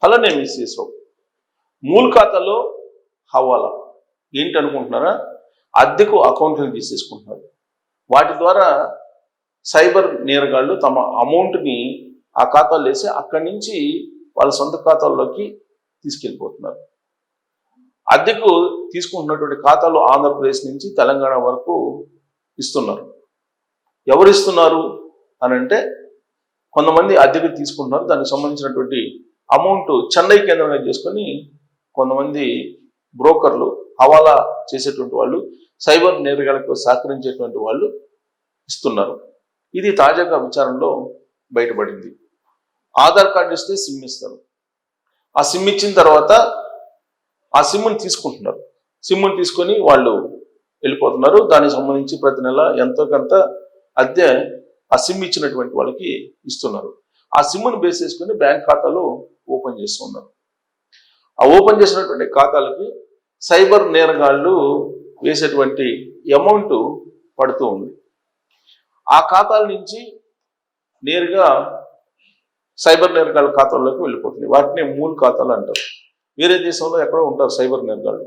అలానే మిస్ చేసావు. మూల ఖాతాలో హవాలా ఏంటి అనుకుంటున్నారా? అద్దెకు అకౌంట్లను తీసేసుకుంటున్నారు. వాటి ద్వారా సైబర్ నేరగాళ్ళు తమ అమౌంట్ని ఆ ఖాతాలో వేసి అక్కడి నుంచి వాళ్ళ సొంత ఖాతాల్లోకి తీసుకెళ్ళిపోతున్నారు. అద్దెకు తీసుకుంటున్నటువంటి ఖాతాలు ఆంధ్రప్రదేశ్ నుంచి తెలంగాణ వరకు ఇస్తున్నారు. ఎవరు ఇస్తున్నారు అని అంటే, కొంతమంది అద్దెకు తీసుకుంటున్నారు. దానికి సంబంధించినటువంటి అమౌంట్ చెన్నై కేంద్రంగా చేసుకొని కొంతమంది బ్రోకర్లు, హవాలా చేసేటువంటి వాళ్ళు, సైబర్ నేరగాళ్లకు సహకరించేటువంటి వాళ్ళు ఇస్తున్నారు. ఇది తాజాగా విచారణలో బయటపడింది. ఆధార్ కార్డు ఇస్తే సిమ్ ఇస్తారు. ఆ సిమ్ ఇచ్చిన తర్వాత ఆ సిమ్ని తీసుకుంటున్నారు. సిమ్ని తీసుకొని వాళ్ళు వెళ్ళిపోతున్నారు. దానికి సంబంధించి ప్రతి నెల ఎంతో కొంత అద్దె ఆ సిమ్ ఇచ్చినటువంటి వాళ్ళకి ఇస్తున్నారు. ఆ సిమ్ను బేస్ చేసుకుని బ్యాంక్ ఖాతాలు ఓపెన్ చేస్తున్నారు. ఆ ఓపెన్ చేసినటువంటి ఖాతాలకి సైబర్ నేరగాళ్ళు వేసేటువంటి అమౌంట్ పడుతూ ఉంది. ఆ ఖాతాల నుంచి నేరుగా సైబర్ నేరగాళ్ళ ఖాతాల్లోకి వెళ్ళిపోతుంది. వాటిని మూల ఖాతాలు అంటారు. వేరే దేశంలో ఎక్కడో ఉంటారు సైబర్ నేరగాళ్ళు.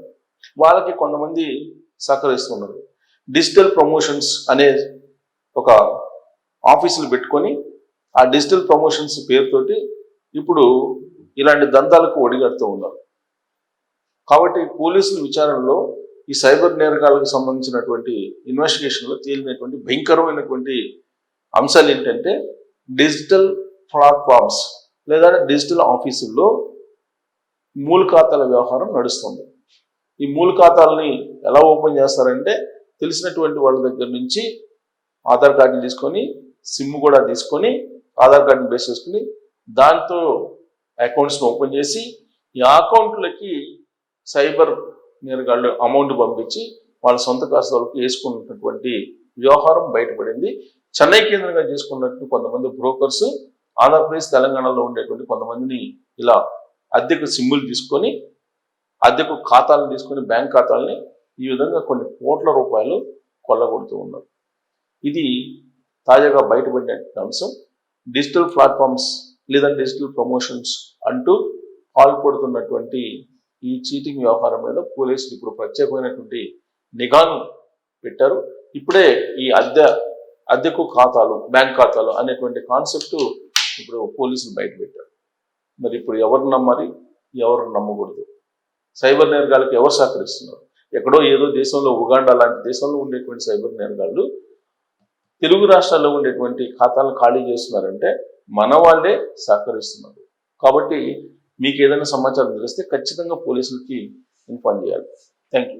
వాళ్ళకి కొంతమంది సహకరిస్తున్నారు. డిజిటల్ ప్రమోషన్స్ అనే ఒక ఆఫీసులు పెట్టుకొని ఆ డిజిటల్ ప్రమోషన్స్ పేరుతోటి ఇప్పుడు ఇలాంటి దందాలకు ఒడిగడుతూ ఉన్నారు. కాబట్టి పోలీసుల విచారణలో ఈ సైబర్ నేరగాళ్ళకు సంబంధించినటువంటి ఇన్వెస్టిగేషన్లో తేలినటువంటి భయంకరమైనటువంటి అంశాలు ఏంటంటే, డిజిటల్ ప్లాట్ఫామ్స్ లేదా డిజిటల్ ఆఫీసుల్లో మూల ఖాతాల వ్యవహారం నడుస్తుంది. ఈ మూల ఖాతాలని ఎలా ఓపెన్ చేస్తారంటే, తెలిసినటువంటి వాళ్ళ దగ్గర నుంచి ఆధార్ కార్డుని తీసుకొని, సిమ్ కూడా తీసుకొని, ఆధార్ కార్డుని బేస్ చేసుకుని దాంతో అకౌంట్స్ని ఓపెన్ చేసి ఈ అకౌంట్లకి సైబర్ నేరగాళ్ళు అమౌంట్ పంపించి వాళ్ళ సొంత ఖాతాలకు వేసుకున్నటువంటి వ్యవహారం బయటపడింది. చెన్నై కేంద్రంగా చేసుకున్నట్టు కొంతమంది బ్రోకర్స్ ఆంధ్రప్రదేశ్ తెలంగాణలో ఉండేటువంటి కొంతమందిని ఇలా అద్దెకు సిమ్ములు తీసుకొని, అద్దెకు ఖాతాలను తీసుకొని, బ్యాంక్ ఖాతాలని ఈ విధంగా కొన్ని కోట్ల రూపాయలు కొల్లగొడుతూ ఉన్నారు. ఇది తాజాగా బయటపడిన అంశం. డిజిటల్ ప్లాట్ఫామ్స్ లేదా డిజిటల్ ప్రమోషన్స్ అంటూ పాల్పడుతున్నటువంటి ఈ చీటింగ్ వ్యవహారం మీద పోలీసులు ఇప్పుడు ప్రత్యేకమైనటువంటి నిఘాను పెట్టారు. ఇప్పుడే ఈ అద్దెకు ఖాతాలు, బ్యాంక్ ఖాతాలు అనేటువంటి కాన్సెప్ట్ ఇప్పుడు పోలీసులు బయట పెట్టారు. మరి ఇప్పుడు ఎవరు నమ్మాలి, ఎవరు నమ్మకూడదు? సైబర్ నేరగాళ్ళకి ఎవరు సహకరిస్తున్నారు? ఎక్కడో ఏదో దేశంలో, ఉగాండా లాంటి దేశంలో ఉండేటువంటి సైబర్ నేరగాళ్ళు తెలుగు రాష్ట్రాల్లో ఉండేటువంటి ఖాతాలను ఖాళీ చేస్తున్నారంటే మన వాళ్ళే సహకరిస్తున్నారు. కాబట్టి మీకు ఏదైనా సమాచారం తెలిస్తే ఖచ్చితంగా పోలీసులకి ఇన్ఫార్మ్ చేయాలి. Thank you.